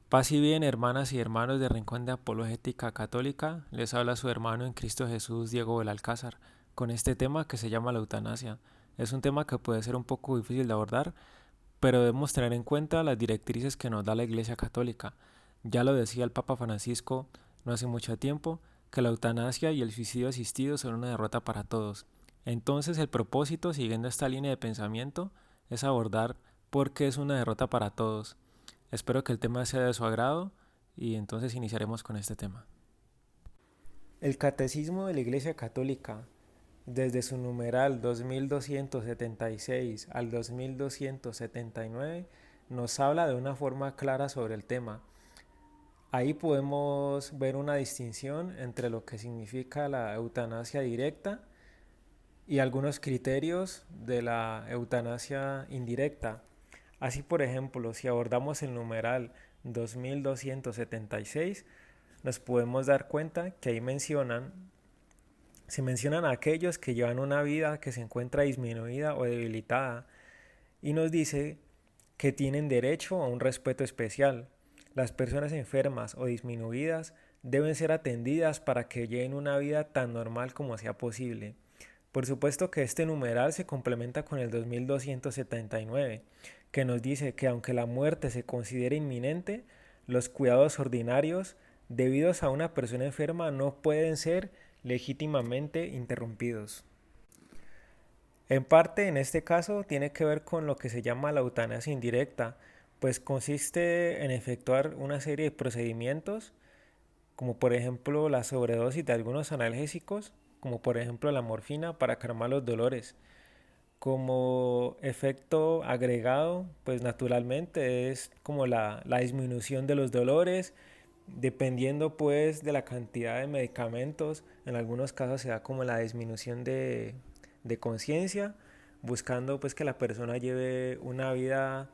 Paz y bien, hermanas y hermanos de Rincón de Apologética Católica, les habla su hermano en Cristo Jesús, Diego Belalcázar, con este tema que se llama la eutanasia. Es un tema que puede ser un poco difícil de abordar, pero debemos tener en cuenta las directrices que nos da la Iglesia Católica. Ya lo decía el Papa Francisco no hace mucho tiempo, que la eutanasia y el suicidio asistido son una derrota para todos. Entonces el propósito, siguiendo esta línea de pensamiento, es abordar por qué es una derrota para todos. Espero que el tema sea de su agrado y entonces iniciaremos con este tema. El Catecismo de la Iglesia Católica, desde su numeral 2276 al 2279, nos habla de una forma clara sobre el tema. Ahí podemos ver una distinción entre lo que significa la eutanasia directa y algunos criterios de la eutanasia indirecta. Así, por ejemplo, si abordamos el numeral 2276, nos podemos dar cuenta que ahí se mencionan a aquellos que llevan una vida que se encuentra disminuida o debilitada y nos dice que tienen derecho a un respeto especial. Las personas enfermas o disminuidas deben ser atendidas para que lleven una vida tan normal como sea posible. Por supuesto que este numeral se complementa con el 2279, que nos dice que aunque la muerte se considere inminente, los cuidados ordinarios debidos a una persona enferma no pueden ser legítimamente interrumpidos. En parte, en este caso, tiene que ver con lo que se llama la eutanasia indirecta, pues consiste en efectuar una serie de procedimientos, como por ejemplo la sobredosis de algunos analgésicos, como por ejemplo la morfina para calmar los dolores. Como efecto agregado, pues naturalmente es como la disminución de los dolores, dependiendo pues de la cantidad de medicamentos. En algunos casos se da como la disminución de conciencia, buscando pues que la persona lleve una vida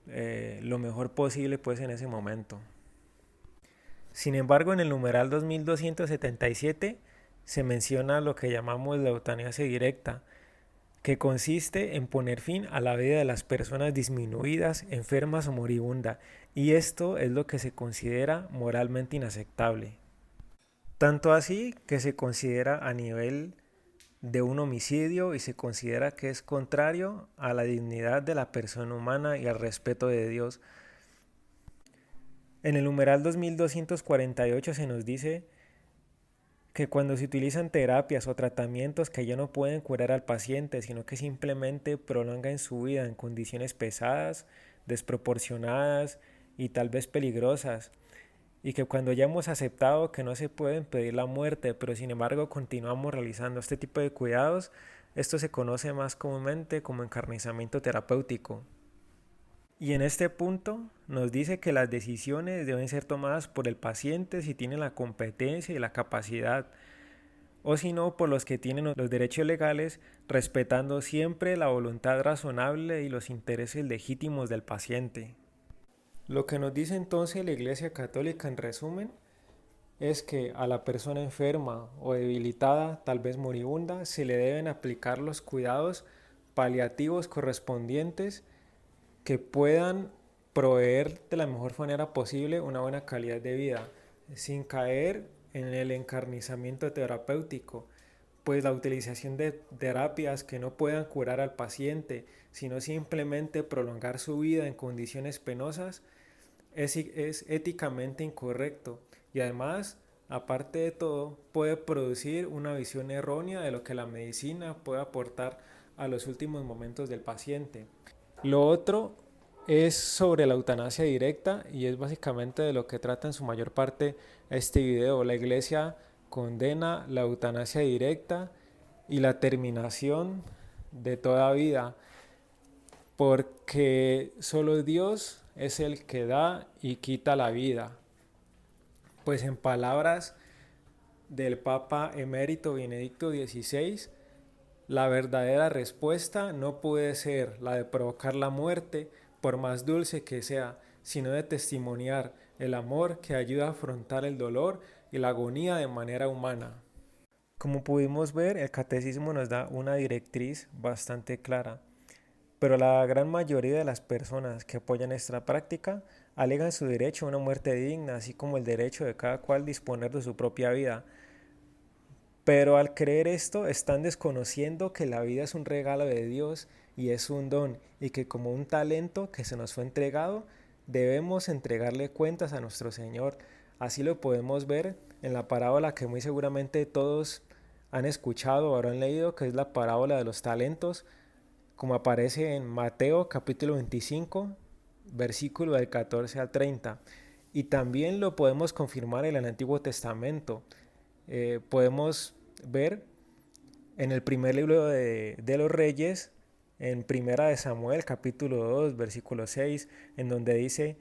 lo mejor posible pues en ese momento. Sin embargo, en el numeral 2277 se menciona lo que llamamos la eutanasia directa, que consiste en poner fin a la vida de las personas disminuidas, enfermas o moribundas, y esto es lo que se considera moralmente inaceptable. Tanto así que se considera a nivel de un homicidio y se considera que es contrario a la dignidad de la persona humana y al respeto de Dios. En el numeral 2248 se nos dice que cuando se utilizan terapias o tratamientos que ya no pueden curar al paciente, sino que simplemente prolongan su vida en condiciones pesadas, desproporcionadas y tal vez peligrosas, y que cuando ya hemos aceptado que no se puede impedir la muerte, pero sin embargo continuamos realizando este tipo de cuidados, esto se conoce más comúnmente como encarnizamiento terapéutico. Y en este punto nos dice que las decisiones deben ser tomadas por el paciente si tiene la competencia y la capacidad, o si no por los que tienen los derechos legales, respetando siempre la voluntad razonable y los intereses legítimos del paciente. Lo que nos dice entonces la Iglesia Católica en resumen es que a la persona enferma o debilitada, tal vez moribunda, se le deben aplicar los cuidados paliativos correspondientes que puedan proveer de la mejor manera posible una buena calidad de vida, sin caer en el encarnizamiento terapéutico, pues la utilización de terapias que no puedan curar al paciente, sino simplemente prolongar su vida en condiciones penosas, es éticamente incorrecto y además, aparte de todo, puede producir una visión errónea de lo que la medicina puede aportar a los últimos momentos del paciente. Lo otro es sobre la eutanasia directa y es básicamente de lo que trata en su mayor parte este video. La Iglesia condena la eutanasia directa y la terminación de toda vida, porque solo Dios es el que da y quita la vida. Pues en palabras del Papa emérito Benedicto XVI, la verdadera respuesta no puede ser la de provocar la muerte, por más dulce que sea, sino de testimoniar el amor que ayuda a afrontar el dolor y la agonía de manera humana. Como pudimos ver, el catecismo nos da una directriz bastante clara, pero la gran mayoría de las personas que apoyan esta práctica alegan su derecho a una muerte digna, así como el derecho de cada cual disponer de su propia vida. Pero al creer esto, están desconociendo que la vida es un regalo de Dios y es un don, y que como un talento que se nos fue entregado, debemos entregarle cuentas a nuestro Señor. Así lo podemos ver en la parábola que muy seguramente todos han escuchado o habrán leído, que es la parábola de los talentos, como aparece en Mateo capítulo 25, versículo del 14 al 30. Y también lo podemos confirmar en el Antiguo Testamento. Podemos ver en el primer libro de los Reyes, en Primera de Samuel, capítulo 2, versículo 6, en donde dice: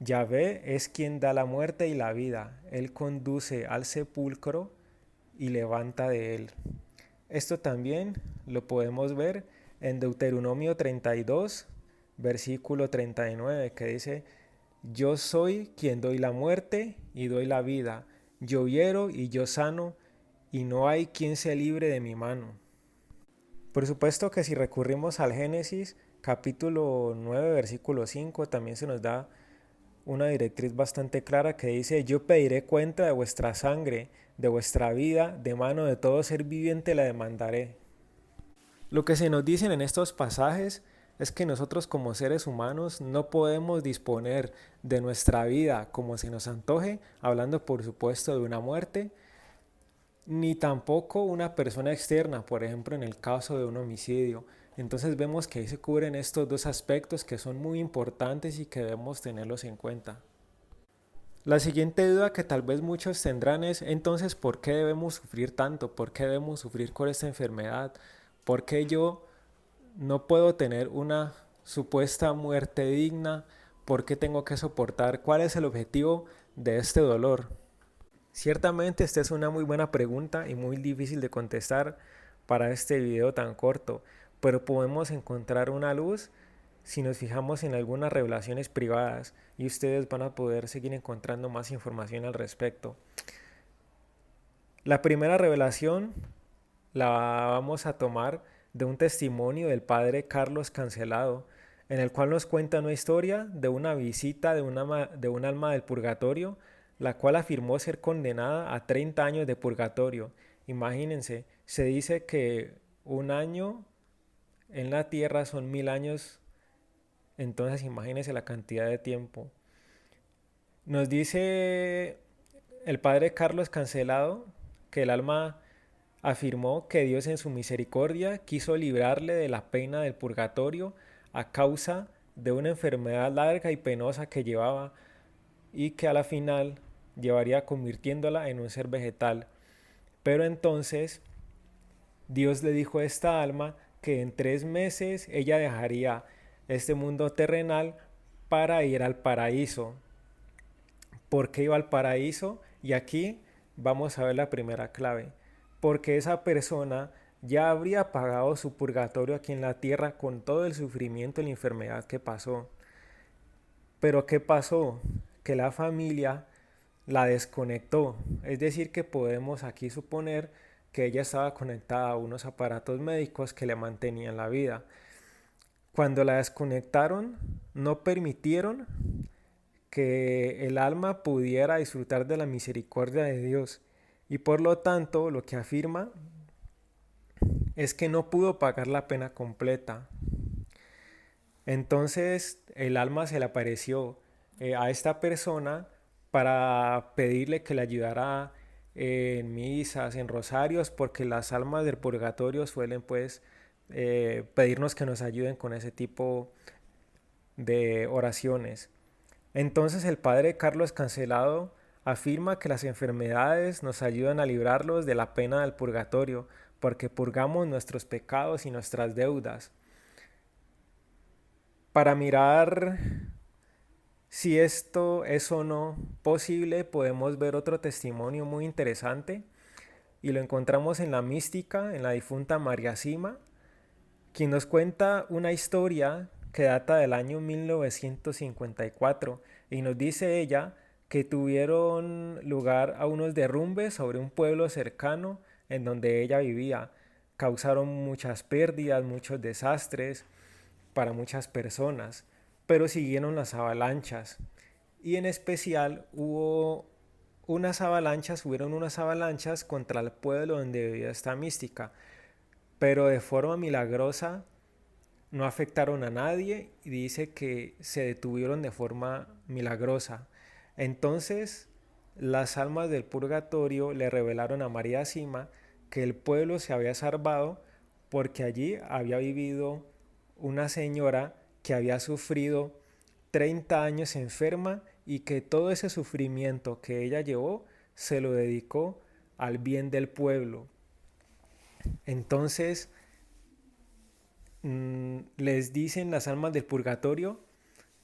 Yahvé es quien da la muerte y la vida, él conduce al sepulcro y levanta de él. Esto también lo podemos ver en Deuteronomio 32, versículo 39, que dice: Yo soy quien doy la muerte y doy la vida, yo hiero y yo sano, y no hay quien se libre de mi mano. Por supuesto que si recurrimos al Génesis, capítulo 9, versículo 5, también se nos da una directriz bastante clara que dice: Yo pediré cuenta de vuestra sangre, de vuestra vida, de mano de todo ser viviente la demandaré. Lo que se nos dicen en estos pasajes es que nosotros como seres humanos no podemos disponer de nuestra vida como se nos antoje, hablando por supuesto de una muerte, ni tampoco una persona externa, por ejemplo en el caso de un homicidio. Entonces vemos que ahí se cubren estos dos aspectos que son muy importantes y que debemos tenerlos en cuenta. La siguiente duda que tal vez muchos tendrán es: entonces, ¿por qué debemos sufrir tanto? ¿Por qué debemos sufrir con esta enfermedad? ¿Por qué yo no puedo tener una supuesta muerte digna? ¿Por qué tengo que soportar? ¿Cuál es el objetivo de este dolor? Ciertamente esta es una muy buena pregunta y muy difícil de contestar para este video tan corto, pero podemos encontrar una luz si nos fijamos en algunas revelaciones privadas, y ustedes van a poder seguir encontrando más información al respecto. La primera revelación la vamos a tomar de un testimonio del padre Carlos Cancelado, en el cual nos cuenta una historia de una visita de un alma del purgatorio, la cual afirmó ser condenada a 30 años de purgatorio. Imagínense, se dice que un año en la tierra son 1000 años, entonces imagínense la cantidad de tiempo. Nos dice el padre Carlos Cancelado que el alma afirmó que Dios en su misericordia quiso librarle de la pena del purgatorio a causa de una enfermedad larga y penosa que llevaba, y que a la final llevaría convirtiéndola en un ser vegetal. Pero entonces Dios le dijo a esta alma que en 3 meses ella dejaría este mundo terrenal para ir al paraíso. ¿Por qué iba al paraíso? Y aquí vamos a ver la primera clave. Porque esa persona ya habría pagado su purgatorio aquí en la tierra con todo el sufrimiento y la enfermedad que pasó. Pero ¿qué pasó? Que la familia la desconectó. Es decir, que podemos aquí suponer que ella estaba conectada a unos aparatos médicos que le mantenían la vida. Cuando la desconectaron, no permitieron que el alma pudiera disfrutar de la misericordia de Dios, y por lo tanto lo que afirma es que no pudo pagar la pena completa. Entonces el alma se le apareció a esta persona para pedirle que le ayudara en misas, en rosarios, porque las almas del purgatorio suelen pues pedirnos que nos ayuden con ese tipo de oraciones. Entonces el padre Carlos Cancelado afirma que las enfermedades nos ayudan a librarlos de la pena del purgatorio, porque purgamos nuestros pecados y nuestras deudas. Para mirar si esto es o no posible, podemos ver otro testimonio muy interesante, y lo encontramos en la mística, en la difunta María Sima, quien nos cuenta una historia que data del año 1954, y nos dice ella que tuvieron lugar a unos derrumbes sobre un pueblo cercano en donde ella vivía. Causaron muchas pérdidas, muchos desastres para muchas personas. pero siguieron las avalanchas. Y en especial hubieron unas avalanchas contra el pueblo donde vivía esta mística, pero de forma milagrosa no afectaron a nadie y dice que se detuvieron de forma milagrosa. Entonces, las almas del purgatorio le revelaron a María Sima que el pueblo se había salvado porque allí había vivido una señora que había sufrido 30 años enferma y que todo ese sufrimiento que ella llevó se lo dedicó al bien del pueblo. Entonces, les dicen las almas del purgatorio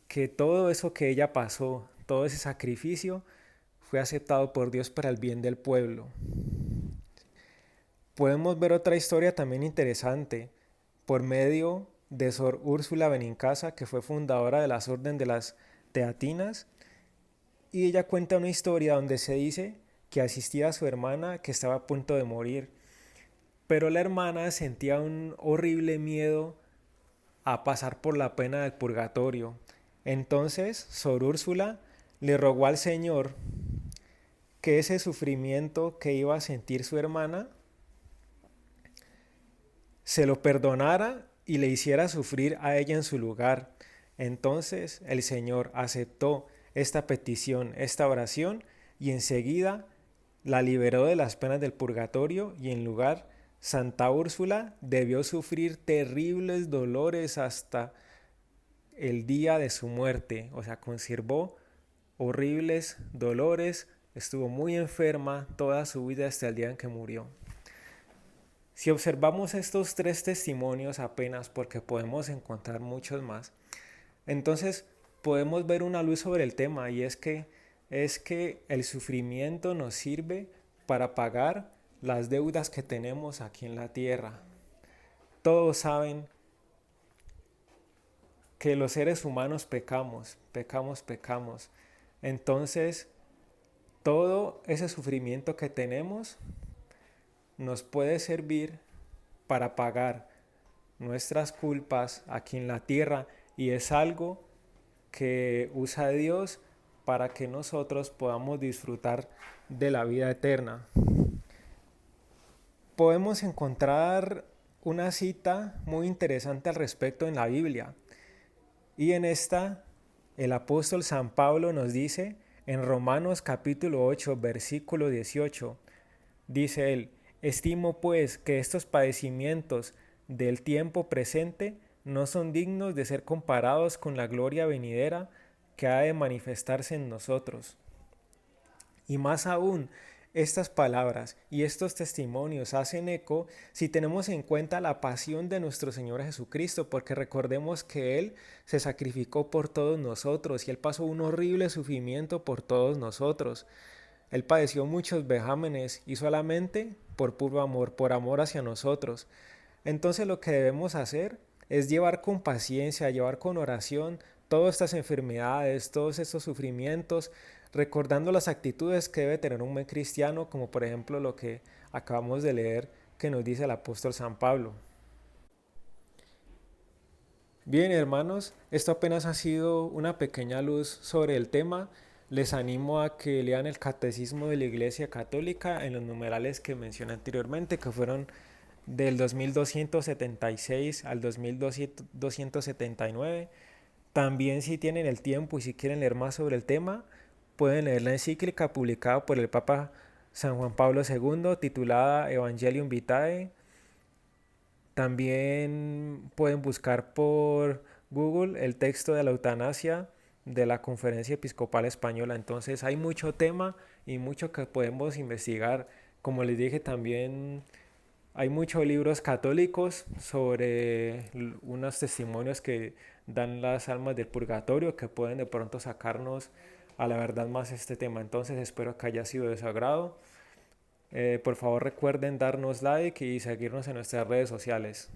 que todo eso que ella pasó, todo ese sacrificio, fue aceptado por Dios para el bien del pueblo. Podemos ver otra historia también interesante por medio de Sor Úrsula Benincasa, que fue fundadora de las Orden de las Teatinas, y ella cuenta una historia donde se dice que asistía a su hermana que estaba a punto de morir, pero la hermana sentía un horrible miedo a pasar por la pena del purgatorio. Entonces, Sor Úrsula le rogó al Señor que ese sufrimiento que iba a sentir su hermana se lo perdonara y le hiciera sufrir a ella en su lugar. Entonces el Señor aceptó esta petición, esta oración, y enseguida la liberó de las penas del purgatorio, y en lugar Santa Úrsula debió sufrir terribles dolores hasta el día de su muerte. O sea, conservó horribles dolores, estuvo muy enferma toda su vida hasta el día en que murió. Si observamos estos tres testimonios apenas, porque podemos encontrar muchos más, entonces podemos ver una luz sobre el tema, y es que el sufrimiento nos sirve para pagar las deudas que tenemos aquí en la tierra. Todos saben que los seres humanos pecamos. Entonces, todo ese sufrimiento que tenemos nos puede servir para pagar nuestras culpas aquí en la tierra, y es algo que usa Dios para que nosotros podamos disfrutar de la vida eterna. Podemos encontrar una cita muy interesante al respecto en la Biblia, y en esta el apóstol San Pablo nos dice en Romanos capítulo 8 versículo 18, dice él: estimo pues que estos padecimientos del tiempo presente no son dignos de ser comparados con la gloria venidera que ha de manifestarse en nosotros. Y más aún, estas palabras y estos testimonios hacen eco si tenemos en cuenta la pasión de nuestro Señor Jesucristo, porque recordemos que Él se sacrificó por todos nosotros y Él pasó un horrible sufrimiento por todos nosotros. Él padeció muchos vejámenes y solamente por puro amor, por amor hacia nosotros. Entonces lo que debemos hacer es llevar con paciencia, llevar con oración todas estas enfermedades, todos estos sufrimientos, recordando las actitudes que debe tener un buen cristiano, como por ejemplo lo que acabamos de leer que nos dice el apóstol San Pablo. Bien, hermanos, esto apenas ha sido una pequeña luz sobre el tema. Les animo a que lean el Catecismo de la Iglesia Católica en los numerales que mencioné anteriormente, que fueron del 2276 al 2279. También, si tienen el tiempo y si quieren leer más sobre el tema, pueden leer la encíclica publicada por el Papa San Juan Pablo II titulada Evangelium Vitae. También pueden buscar por Google el texto de la eutanasia de la Conferencia Episcopal Española. Entonces hay mucho tema y mucho que podemos investigar. Como les dije, también hay muchos libros católicos sobre unos testimonios que dan las almas del purgatorio, que pueden de pronto sacarnos a la verdad más este tema. Entonces espero que haya sido de su agrado. Por favor recuerden darnos like y seguirnos en nuestras redes sociales.